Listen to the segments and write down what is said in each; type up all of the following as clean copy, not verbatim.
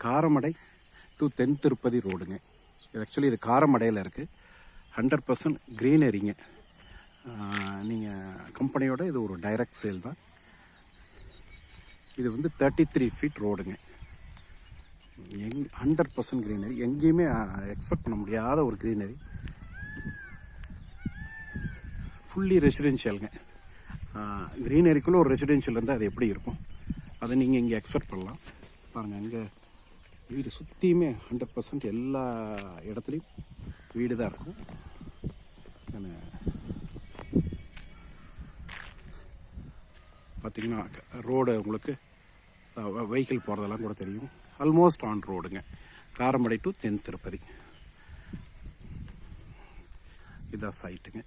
Karamadai to தென் திருப்பதி ரோடுங்க. Actually இது காரமடையில் இருக்குது. 100% க்ரீனரிங்க. நீங்கள் கம்பெனியோட இது ஒரு டைரக்ட் சேல் தான். இது வந்து 33 ஃபீட் ரோடுங்க. 100% க்ரீனரி. எங்கேயுமே எக்ஸ்பெக்ட் பண்ண முடியாத ஒரு க்ரீனரி. ஃபுல்லி ரெசிடென்ஷியலுங்க. க்ரீனரிக்குள்ளே ஒரு ரெசிடென்ஷியல் இருந்தால் அது எப்படி இருக்கும், அதை நீங்கள் இங்கே எக்ஸ்பெக்ட் பண்ணலாம். பாருங்கள், அங்கே வீடு சுற்றியுமே 100% எல்லா இடத்துலையும் வீடு தான் இருக்கும். பார்த்திங்கன்னா ரோடு உங்களுக்கு வெஹிக்கிள் போகிறதெல்லாம் கூட தெரியும். ஆல்மோஸ்ட் ஆன் ரோடுங்க. காரமடை டு தென் திருப்பதி இதான் சைட்டுங்க.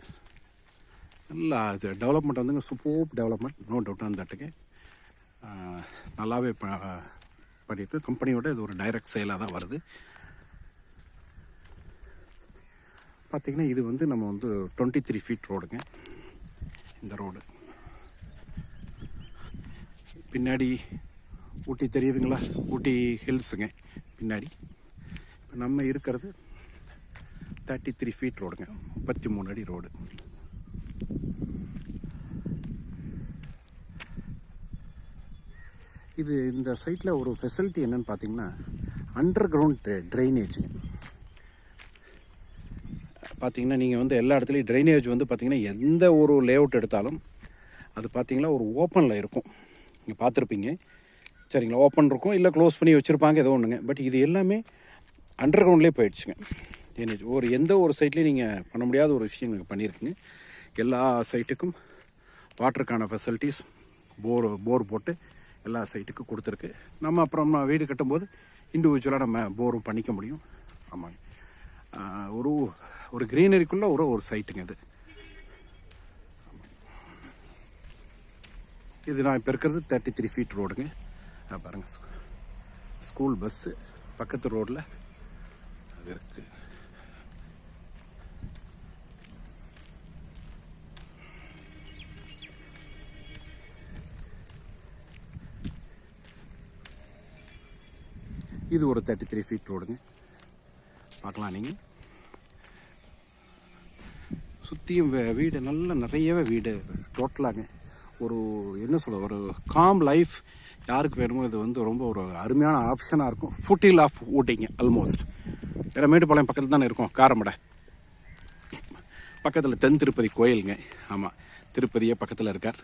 நல்லா இது டெவலப்மெண்ட் வந்துங்க, super development, no doubt on தட்டுங்க. நல்லாவே பண்ணிட்டு கம்பெனியோட இது ஒரு டைரக்ட் சேலாக தான் வருது. பார்த்திங்கன்னா இது வந்து நம்ம வந்து 23 ஃபீட் ரோடுங்க. இந்த ரோடு பின்னாடி ஊட்டி தெரியுதுங்களா, ஊட்டி ஹில்ஸுங்க பின்னாடி. இப்போ நம்ம இருக்கிறது 33 ஃபீட் ரோடுங்க, 33 அடி ரோடு. இது இந்த சைட்டில் ஒரு ஃபெசிலிட்டி என்னென்னு பார்த்தீங்கன்னா, அண்டர் கிரவுண்ட் ட்ரைனேஜுங்க. பார்த்திங்கன்னா நீங்கள் வந்து எல்லா இடத்துலையும் ட்ரைனேஜ் வந்து பார்த்திங்கன்னா எந்த ஒரு லேஅவுட் எடுத்தாலும் அது பார்த்திங்கன்னா ஒரு ஓப்பனில் இருக்கும். நீங்கள் பார்த்துருப்பீங்க சரிங்களா, ஓப்பன் இருக்கும், இல்லை க்ளோஸ் பண்ணி வச்சுருப்பாங்க, ஏதோ ஒன்றுங்க. பட் இது எல்லாமே அண்டர் கிரவுண்ட்லேயே போயிடுச்சுங்க ட்ரைனேஜ். எந்த ஒரு சைட்லேயும் நீங்கள் பண்ண முடியாத ஒரு விஷயம் நீங்கள் பண்ணியிருக்குங்க. எல்லா சைட்டுக்கும் வாட்டருக்கான ஃபெசிலிட்டிஸ் போர் போட்டு எல்லா சைட்டுக்கும் கொடுத்துருக்கு. நம்ம அப்புறம் வீடு கட்டும்போது இண்டிவிஜுவலாக நம்ம போரும் பண்ணிக்க முடியும். ஆமாங்க, ஒரு க்ரீனரிக்குள்ளே ஒரு சைட்டுங்க இது. இது நான் இப்போ இருக்கிறது 33 ஃபீட் ரோடுங்க. பாருங்கள், ஸ்கூல் பஸ்ஸு பக்கத்து ரோடில் அது இருக்குது. இது ஒரு 33 ஃபீட் ரோடுங்க. பார்க்கலாம் நீங்கள். சுற்றியும் வீடு நிறையவே வீடு டோட்டலாங்க. ஒரு என்ன சொல்ல, ஒரு காம் லைஃப் யாருக்கு வேணுமோ இது வந்து ரொம்ப ஒரு அருமையான ஆப்ஷனாக இருக்கும். ஃபுட்டில் ஆஃப் ஊட்டிங்க ஆல்மோஸ்ட். வேறு மேட்டுப்பாளையம் பக்கத்தில் தானே இருக்கும். காரமடை பக்கத்தில் தென் திருப்பதி கோயிலுங்க. ஆமாம், திருப்பதியே பக்கத்தில் இருக்கார்.